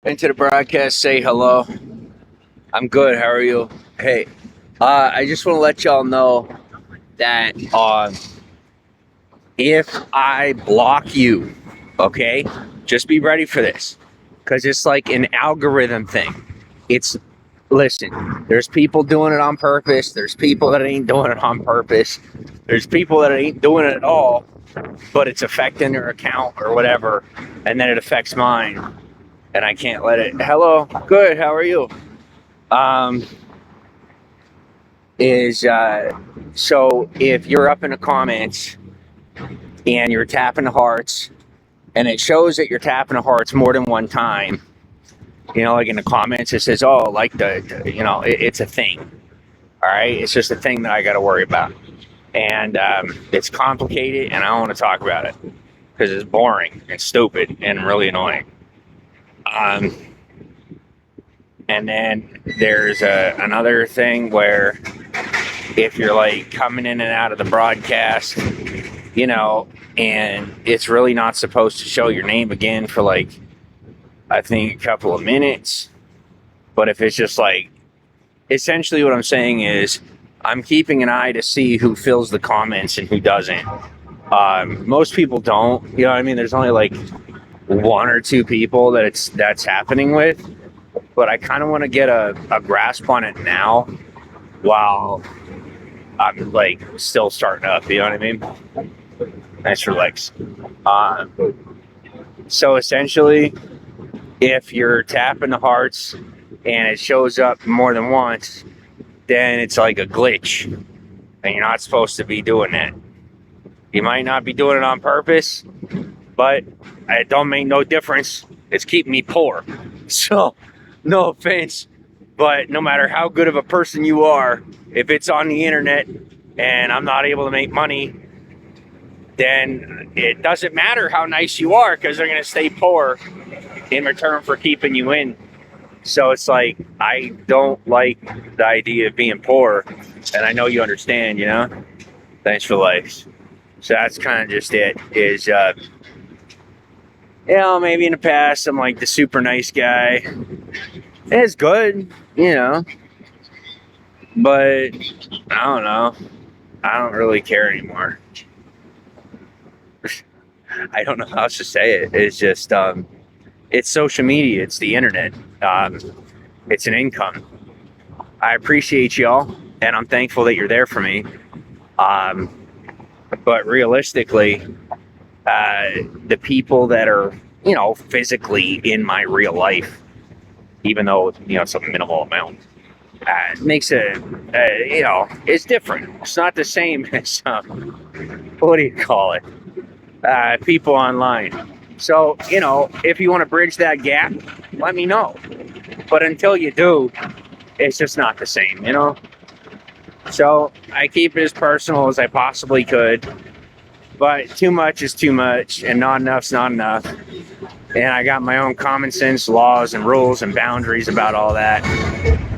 Into the broadcast, say hello. I'm good. How are you? Hey, I just want to let y'all know that if I block you, okay, just be ready for this, because it's like an algorithm thing. It's Listen. There's people doing it on purpose. There's people that ain't doing it on purpose. There's people that ain't doing it at all, but it's affecting their account or whatever, and then it affects mine, and I can't let it. Hello, good. How are you? Um, is So if you're up in the comments and you're tapping the hearts and it shows that you're tapping the hearts more than one time, like in the comments, it says, oh, like it's a thing. All right. It's just a thing that I got to worry about. And it's complicated and I don't want to talk about it because it's boring and stupid and really annoying. Um, and then there's another thing where if you're like coming in and out of the broadcast, and it's really not supposed to show your name again for like, I think, a couple of minutes. But if it's just like, essentially what I'm saying is I'm keeping an eye to see who fills the comments and who doesn't. Most people don't, you know what I mean? There's only like one or two people that's happening with, but I kind of want to get a grasp on it now while I'm like still starting up, you know what I mean? Nice for legs. So essentially, if you're tapping the hearts and it shows up more than once, then it's like a glitch, and you're not supposed to be doing that. You might not be doing it on purpose, but it don't make no difference. It's keeping me poor. So, no offense, but no matter how good of a person you are, if it's on the internet and I'm not able to make money, then it doesn't matter how nice you are because they're going to stay poor in return for keeping you in. So it's like, I don't like the idea of being poor, and I know you understand, Thanks for the likes. So that's kind of just it, is, maybe in the past I'm like the super nice guy. It's good, but I don't know. I don't really care anymore. I don't know how else to say it. It's just, it's social media. It's the internet. It's an income. I appreciate y'all, and I'm thankful that you're there for me. But realistically, the people that are, physically in my real life, even though, it's a minimal amount, makes it's different. It's not the same as, what do you call it? People online. So, if you want to bridge that gap, let me know. But until you do, it's just not the same, So I keep it as personal as I possibly could. But too much is too much, and not enough's not enough. And I got my own common sense laws and rules and boundaries about all that,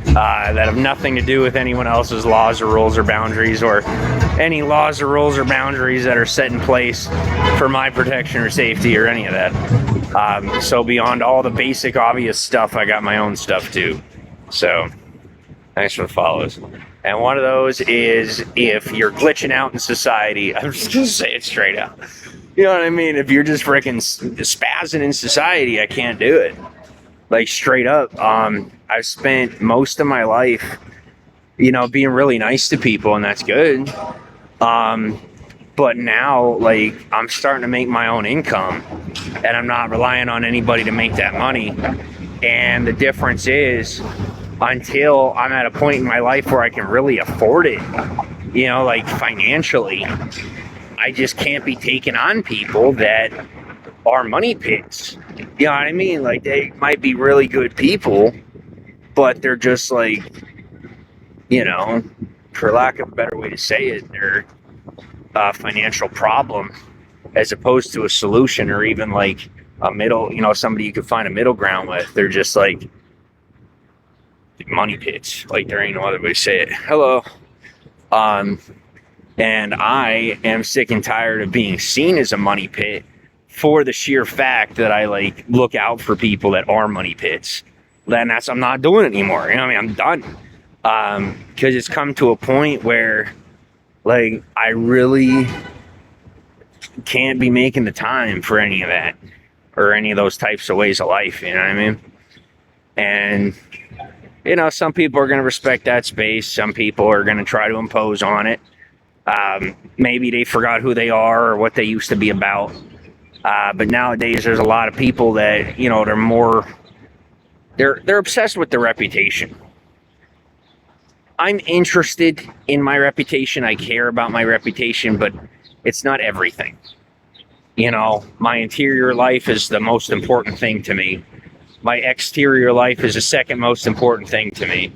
that have nothing to do with anyone else's laws or rules or boundaries, or any laws or rules or boundaries that are set in place for my protection or safety or any of that. So beyond all the basic obvious stuff, I got my own stuff too. So thanks for the follows. And one of those is, if you're glitching out in society, I'm just going to say it straight out. You know what I mean? If you're just freaking spazzing in society, I can't do it. Like, straight up. I've spent most of my life, being really nice to people, and that's good. But now, like, I'm starting to make my own income, and I'm not relying on anybody to make that money. And the difference is, until I'm at a point in my life where I can really afford it, like financially, I just can't be taking on people that are money pits. You know what I mean? Like, they might be really good people, but they're just like, for lack of a better way to say it, they're a financial problem as opposed to a solution, or even like a middle, somebody you could find a middle ground with. They're just like money pits. Like, there ain't no other way to say it. Hello. And I am sick and tired of being seen as a money pit for the sheer fact that I like look out for people that are money pits, then I'm not doing it anymore. You know what I mean? I'm done. Because it's come to a point where like I really can't be making the time for any of that or any of those types of ways of life. You know what I mean? And some people are going to respect that space. Some people are going to try to impose on it. Maybe they forgot who they are or what they used to be about. But nowadays, there's a lot of people that they're obsessed with their reputation. I'm interested in my reputation. I care about my reputation, but it's not everything. My interior life is the most important thing to me. My exterior life is the second most important thing to me.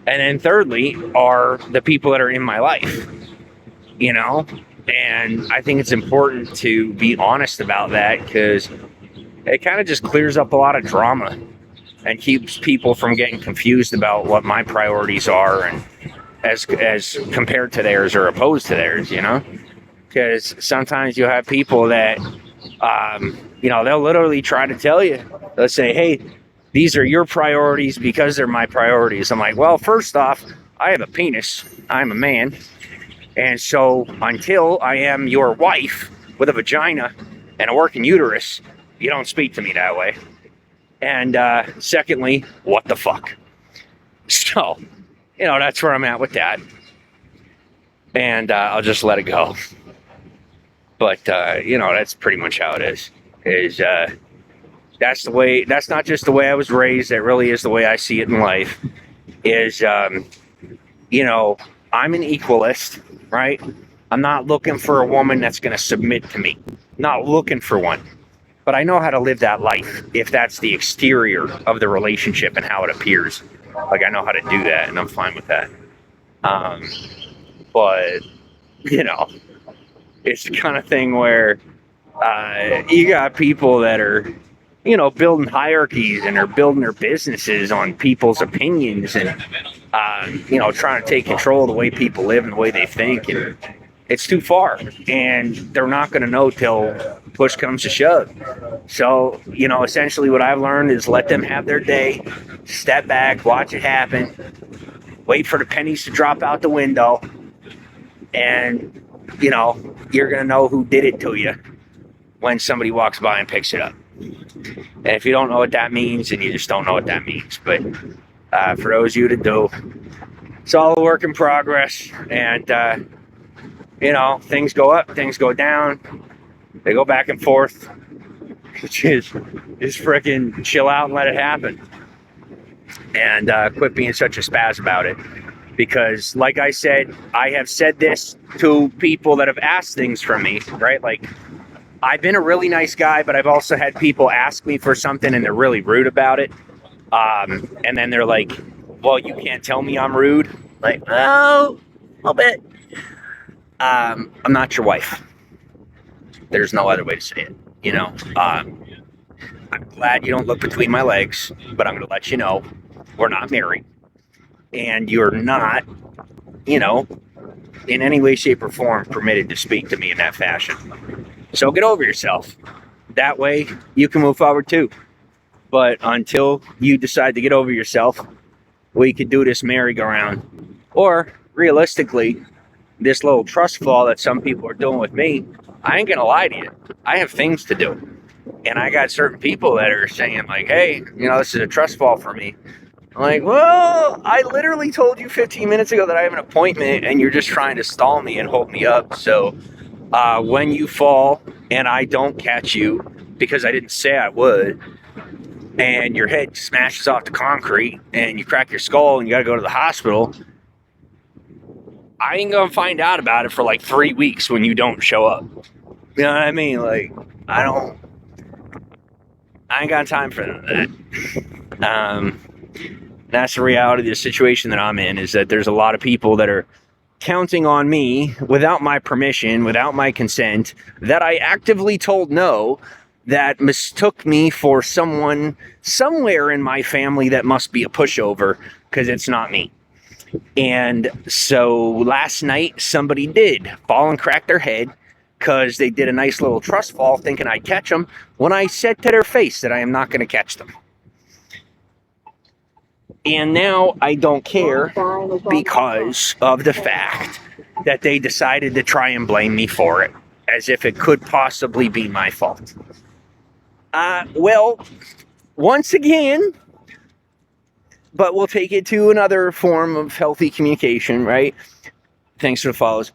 And then thirdly are the people that are in my life, And I think it's important to be honest about that because it kind of just clears up a lot of drama and keeps people from getting confused about what my priorities are and as compared to theirs or opposed to theirs, Because sometimes you have people that, they'll literally try to tell you, they'll say, hey, these are your priorities because they're my priorities. I'm like, well, first off, I have a penis. I'm a man. And so until I am your wife with a vagina and a working uterus, you don't speak to me that way. And secondly, what the fuck? So, that's where I'm at with that. And I'll just let it go. But, that's pretty much how it is. That's not just the way I was raised. That really is the way I see it in life. I'm an equalist, right? I'm not looking for a woman that's going to submit to me. Not looking for one. But I know how to live that life if that's the exterior of the relationship and how it appears. Like, I know how to do that, and I'm fine with that. But, it's the kind of thing where you got people that are, building hierarchies and are building their businesses on people's opinions and, trying to take control of the way people live and the way they think. And it's too far. And they're not going to know till push comes to shove. So, essentially what I've learned is let them have their day, step back, watch it happen, wait for the pennies to drop out the window, and, you're going to know who did it to you when somebody walks by and picks it up. And if you don't know what that means, then you just don't know what that means. But for those of you that do, it's all a work in progress. And, things go up, things go down. They go back and forth. Just freaking chill out and let it happen. And quit being such a spaz about it. Because, like I said, I have said this to people that have asked things from me, right? Like, I've been a really nice guy, but I've also had people ask me for something and they're really rude about it. And then they're like, well, you can't tell me I'm rude. Like, oh, a little bit. I'm not your wife. There's no other way to say it, I'm glad you don't look between my legs, but I'm going to let you know we're not married. And you're not, in any way, shape, or form permitted to speak to me in that fashion. So get over yourself. That way you can move forward too. But until you decide to get over yourself, we could do this merry-go-round. Or, realistically, this little trust fall that some people are doing with me, I ain't gonna lie to you. I have things to do. And I got certain people that are saying like, hey, this is a trust fall for me. I'm like, well, I literally told you 15 minutes ago that I have an appointment and you're just trying to stall me and hold me up. So when you fall and I don't catch you because I didn't say I would, and your head smashes off the concrete and you crack your skull and you got to go to the hospital, I ain't going to find out about it for like 3 weeks when you don't show up. You know what I mean? Like, I ain't got time for that. That's the reality of the situation that I'm in, is that there's a lot of people that are counting on me without my permission, without my consent, that I actively told no, that mistook me for someone somewhere in my family that must be a pushover because it's not me. And so last night somebody did fall and crack their head because they did a nice little trust fall thinking I'd catch them, when I said to their face that I am not going to catch them. And now I don't care because of the fact that they decided to try and blame me for it, as if it could possibly be my fault. Well, once again, but we'll take it to another form of healthy communication, right? Thanks for the follows.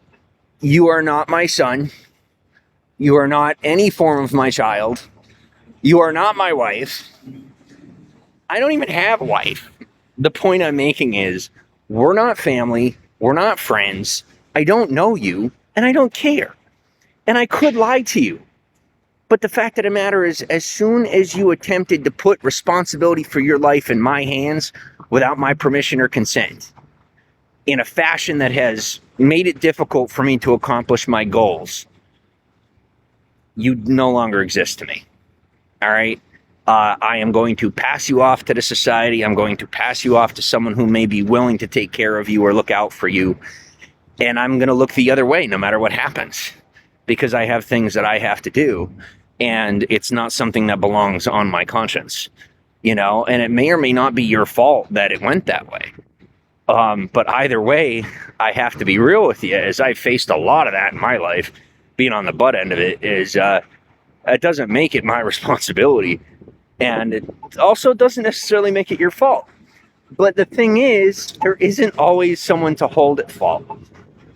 You are not my son. You are not any form of my child. You are not my wife. I don't even have a wife. The point I'm making is, we're not family. We're not friends. I don't know you, and I don't care. And I could lie to you. But the fact of the matter is, as soon as you attempted to put responsibility for your life in my hands without my permission or consent, in a fashion that has made it difficult for me to accomplish my goals, you no longer exist to me. All right? I am going to pass you off to the society. I'm going to pass you off to someone who may be willing to take care of you or look out for you. And I'm going to look the other way no matter what happens, because I have things that I have to do. And it's not something that belongs on my conscience, you know, and it may or may not be your fault that it went that way. But either way, I have to be real with you, as I've faced a lot of that in my life. Being on the butt end of it is, it doesn't make it my responsibility. And it also doesn't necessarily make it your fault. But the thing is, there isn't always someone to hold at fault.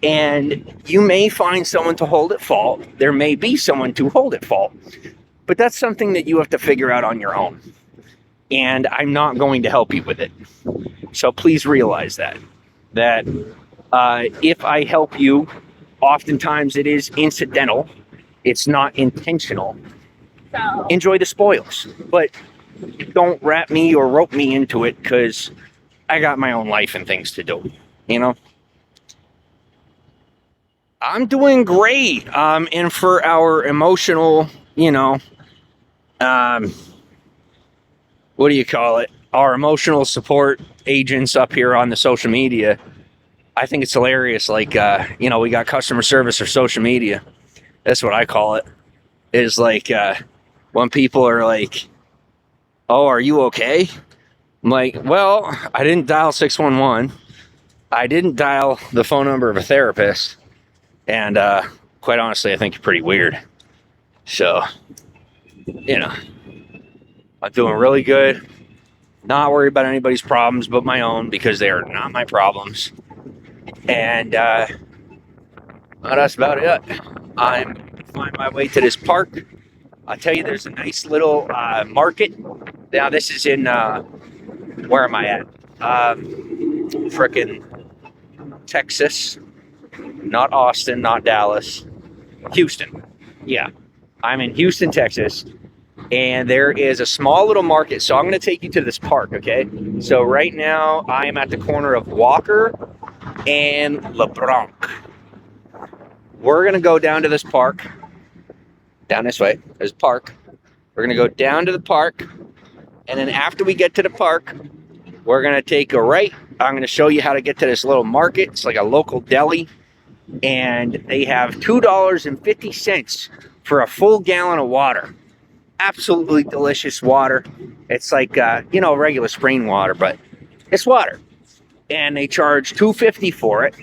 And you may find someone to hold at fault. There may be someone to hold at fault. But that's something that you have to figure out on your own. And I'm not going to help you with it. So please realize that. That if I help you, oftentimes it is incidental. It's not intentional. Enjoy the spoils. But don't wrap me or rope me into it, because I got my own life and things to do. You know? I'm doing great. And for our emotional, you know, what do you call it? Our emotional support agents up here on the social media, I think it's hilarious. Like, you know, we got customer service or social media. That's what I call it. Is like, when people are like, oh, are you okay? I'm like, well, I didn't dial 611. I didn't dial the phone number of a therapist. And quite honestly, I think you're pretty weird. So, you know, I'm doing really good. Not worried about anybody's problems but my own, because they are not my problems. And well, that's about it. I'm finding my way to this park. I'll tell you, there's a nice little market. Now, this is in, where am I at? Frickin' Texas. Not Austin, not Dallas. Houston. Yeah. I'm in Houston, Texas. And there is a small little market. So I'm going to take you to this park, okay? So right now, I am at the corner of Walker and LeBlanc. We're going to go down to this park. Down this way. There's a park. We're going to go down to the park. And then after we get to the park, we're going to take a right. I'm going to show you how to get to this little market. It's like a local deli. And they have $2.50 for a full gallon of water. Absolutely delicious water. It's like, you know, regular spring water, but it's water. And they charge $2.50 for it.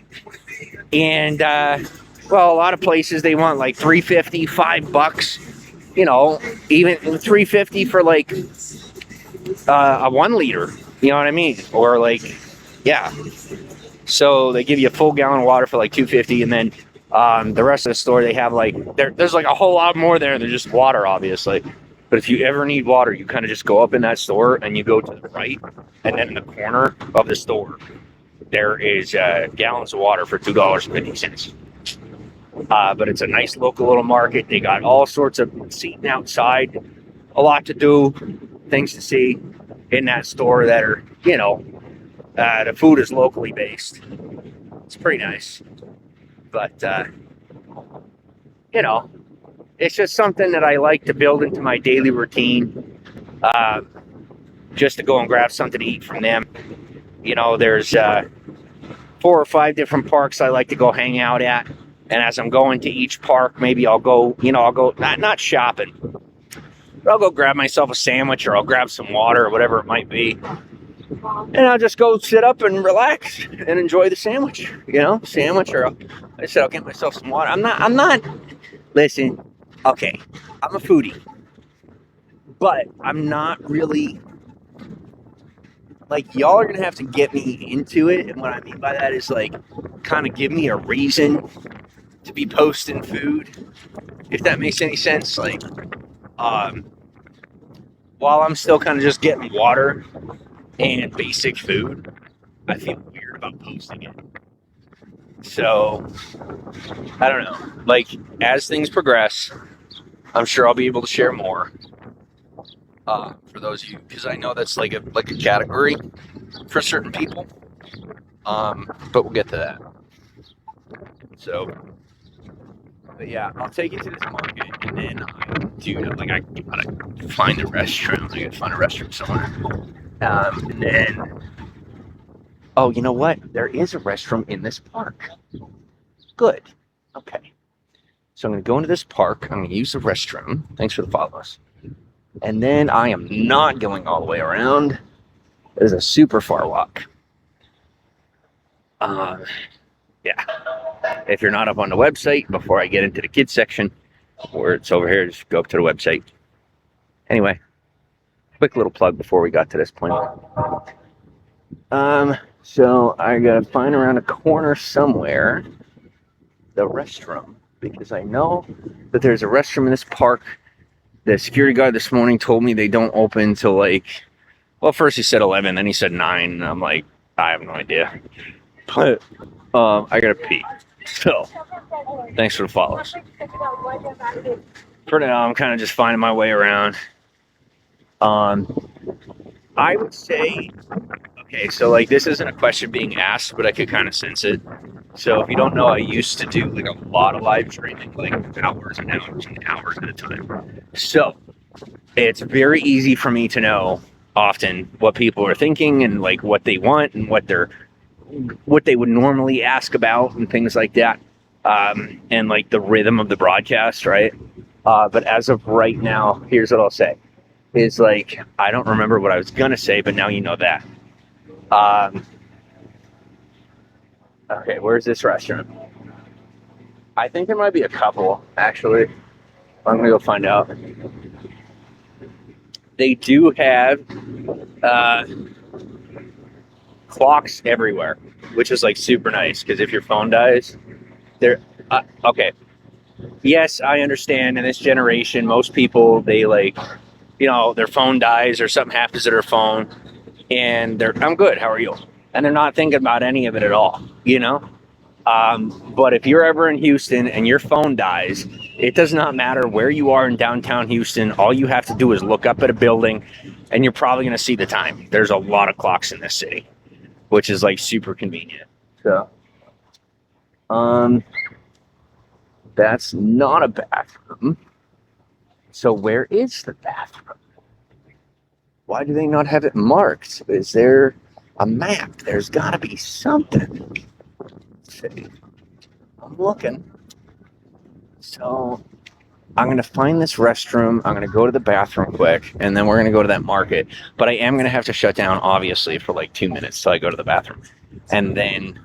And, well, a lot of places they want like $3.50, $5. You know, even $3.50 for like a 1 liter. You know what I mean? Or like, yeah. So they give you a full gallon of water for like $2.50, and then the rest of the store they have like there's like a whole lot more there than just water, obviously. But if you ever need water, you kind of just go up in that store and you go to the right, and then in the corner of the store there is gallons of water for $2.50. But it's a nice local little market. They got all sorts of seating outside, a lot to do, things to see in that store that are, you know, the food is locally based. It's pretty nice. But, you know, it's just something that I like to build into my daily routine, just to go and grab something to eat from them. You know, there's 4 or 5 different parks I like to go hang out at. And as I'm going to each park, maybe I'll go, not shopping, but I'll go grab myself a sandwich, or I'll grab some water, or whatever it might be. And I'll just go sit up and relax and enjoy the sandwich, or I'll get myself some water. I'm not, listen, okay, I'm a foodie, but I'm not really, like, y'all are going to have to get me into it. And what I mean by that is, like, kind of give me a reason to be posting food, if that makes any sense. Like, while I'm still kind of just getting water and basic food, I feel weird about posting it. So, I don't know. Like, as things progress, I'm sure I'll be able to share more. For those of you, because I know that's like a category for certain people. But we'll get to that. So, but yeah, I'll take you to this market, and then I gotta find a restroom. I gotta find a restroom somewhere. And then, oh, you know what? There is a restroom in this park. Good. Okay. So I'm gonna go into this park. I'm gonna use the restroom. Thanks for the follows. And then I am not going all the way around. It is a super far walk. Yeah. If you're not up on the website, before I get into the kids section, where it's over here, just go up to the website. Anyway, quick little plug before we got to this point. So I gotta find around a corner somewhere the restroom, because I know that there's a restroom in this park. The security guard this morning told me they don't open till first he said 11, then he said 9, and I'm like, I have no idea. But I gotta pee. So, thanks for the follows. For now, I'm kind of just finding my way around. I would say, okay, so like this isn't a question being asked, but I could kind of sense it. So if you don't know, I used to do like a lot of live streaming, like hours and hours and hours at a time. So it's very easy for me to know often what people are thinking and like what they want and what they would normally ask about and things like that. And like the rhythm of the broadcast, right? But as of right now, here's what I'll say. Is like, I don't remember what I was going to say, but now you know that. Okay, where's this restaurant? I think there might be a couple, actually. I'm going to go find out. They do have clocks everywhere, which is like super nice, because if your phone dies, they're... okay. Yes, I understand. In this generation, most people, they like... their phone dies or something happens to their phone, and I'm good, how are you? And they're not thinking about any of it at all, But if you're ever in Houston and your phone dies, it does not matter where you are in downtown Houston. All you have to do is look up at a building, and you're probably going to see the time. There's a lot of clocks in this city, which is like super convenient. So, that's not a bathroom. So where is the bathroom? Why do they not have it marked? Is there a map? There's got to be something. Let's see. I'm looking. So I'm going to find this restroom. I'm going to go to the bathroom quick, and then we're going to go to that market. But I am going to have to shut down, obviously, for like 2 minutes till I go to the bathroom. And then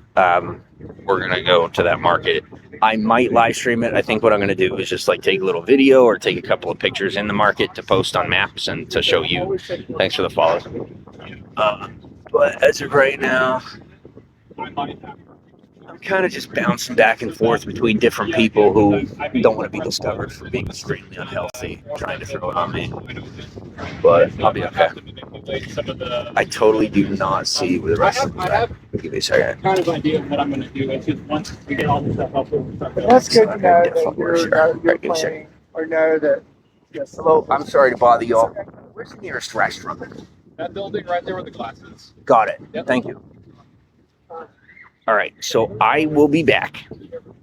we're going to go to that market. I might live stream it. I think what I'm going to do is just like take a little video or take a couple of pictures in the market to post on maps and to show you. Thanks for the follows. But as of right now, I'm kind of just bouncing back and forth between different people who don't want to be discovered for being extremely unhealthy, trying to throw it on me. But I'll be okay. I totally do not see where the rest of them are. Give me a second. Kind of idea of what I'm going to do. It's just once we get all this stuff up, we'll start going. That's good to know that you're planning, or know that. Yes. Hello, I'm sorry to bother y'all. Where's the nearest restaurant? That building right there with the glasses. Got it. Yep. Thank you. All right, so I will be back.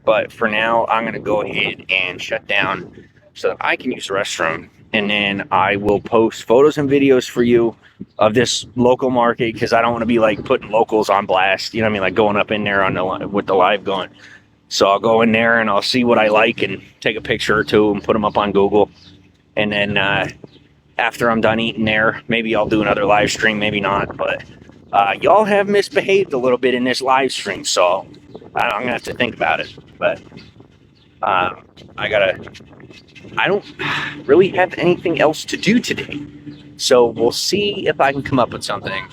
But for now, I'm going to go ahead and shut down so that I can use the restroom. And then I will post photos and videos for you of this local market, because I don't want to be like putting locals on blast. You know what I mean? Like going up in there on with the live going. So I'll go in there and I'll see what I like and take a picture or two and put them up on Google. And then after I'm done eating there, maybe I'll do another live stream, maybe not. But y'all have misbehaved a little bit in this live stream, so I'm going to have to think about it. But I don't really have anything else to do today. So we'll see if I can come up with something.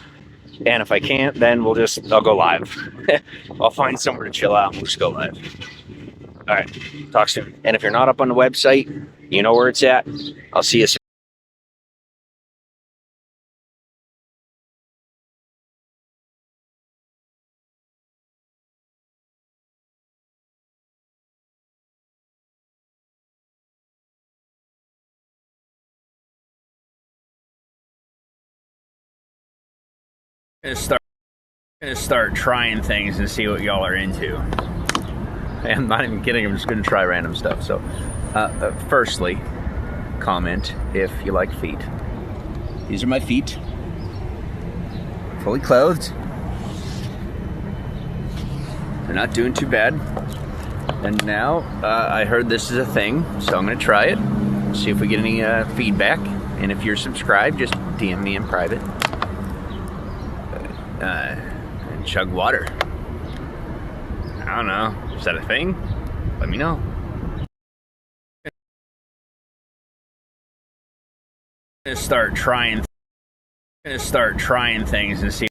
And if I can't, then I'll go live. I'll find somewhere to chill out and we'll just go live. All right, talk soon. And if you're not up on the website, you know where it's at. I'll see you soon. I'm gonna start trying things and see what y'all are into. I'm not even kidding. I'm just gonna try random stuff. So, firstly, comment if you like feet. These are my feet, fully clothed. They're not doing too bad. And now I heard this is a thing, so I'm gonna try it. See if we get any feedback. And if you're subscribed, just DM me in private. And chug water. I don't know. Is that a thing? Let me know. I'm gonna start trying things and see.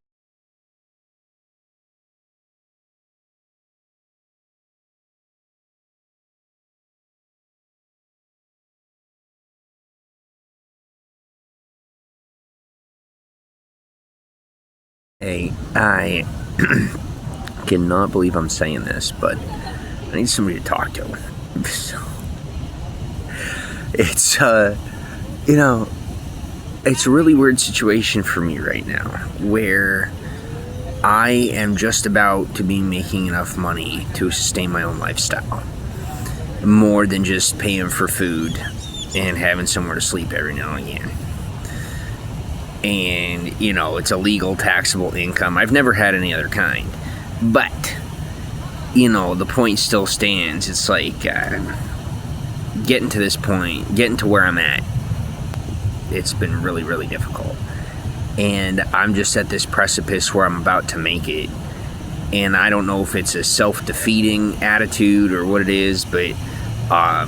Hey, I cannot believe I'm saying this, but I need somebody to talk to. So, it's, it's a really weird situation for me right now, where I am just about to be making enough money to sustain my own lifestyle. More than just paying for food and having somewhere to sleep every now and again. And, it's a legal taxable income. I've never had any other kind. But, the point still stands. It's like getting to this point, getting to where I'm at, it's been really, really difficult. And I'm just at this precipice where I'm about to make it. And I don't know if it's a self-defeating attitude or what it is, but I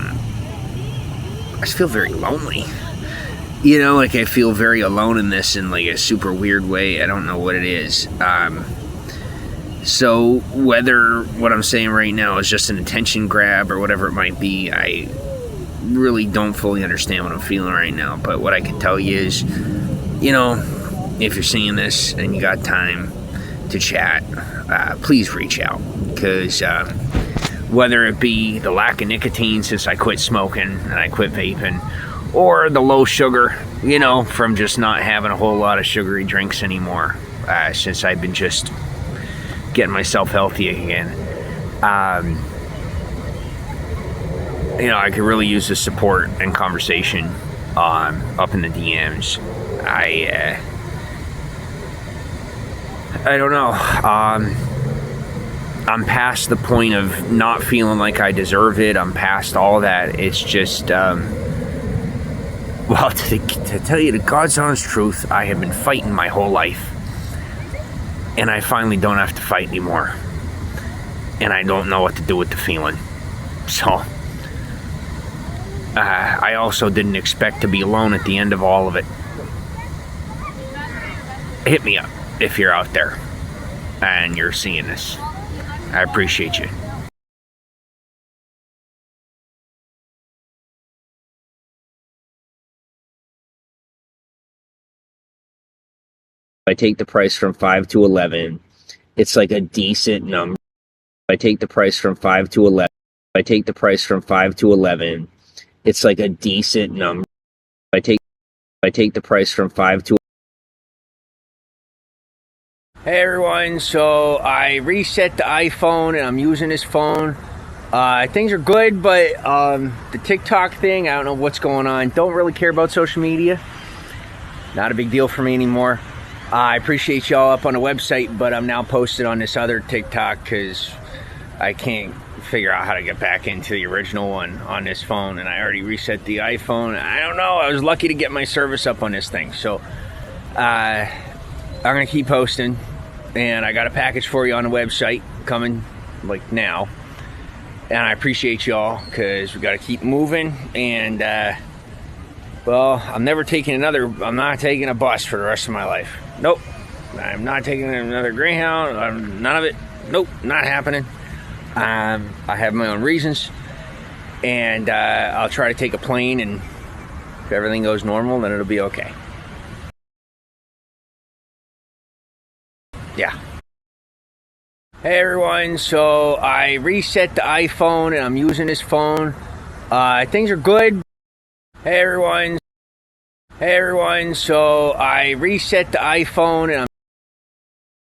just feel very lonely. I feel very alone in this in like a super weird way. I don't know what it is. So whether what I'm saying right now is just an attention grab or whatever it might be, I really don't fully understand what I'm feeling right now. But what I can tell you is, if you're seeing this and you got time to chat, please reach out. Because whether it be the lack of nicotine since I quit smoking and I quit vaping, or the low sugar, from just not having a whole lot of sugary drinks anymore, since I've been just getting myself healthy again. I could really use the support and conversation up in the DMs. I don't know. I'm past the point of not feeling like I deserve it. I'm past all that. It's just... Well, to tell you the God's honest truth, I have been fighting my whole life. And I finally don't have to fight anymore. And I don't know what to do with the feeling. So, I also didn't expect to be alone at the end of all of it. Hit me up if you're out there and you're seeing this. I appreciate you. I take the price from 5 to 11, it's like a decent number. I take the price from 5 to 11. I take the price from 5 to 11, it's like a decent number. I take the price from 5 to... Hey everyone, so I reset the iPhone and I'm using this phone. Things are good, but the TikTok thing, I don't know what's going on. Don't really care about social media. Not a big deal for me anymore. I appreciate y'all up on the website, but I'm now posted on this other TikTok because I can't figure out how to get back into the original one on this phone, and I already reset the iPhone. I don't know. I was lucky to get my service up on this thing, so I'm gonna keep posting, and I got a package for you on the website coming like now, and I appreciate y'all because we got to keep moving. And well, I'm not taking a bus for the rest of my life. Nope. I'm not taking another Greyhound. None of it. Nope, not happening. I have my own reasons, and I'll try to take a plane, and if everything goes normal, then it'll be okay. Yeah. Hey everyone, so I reset the iPhone, and I'm using this phone. Things are good. Hey everyone, so I reset the iPhone, and I'm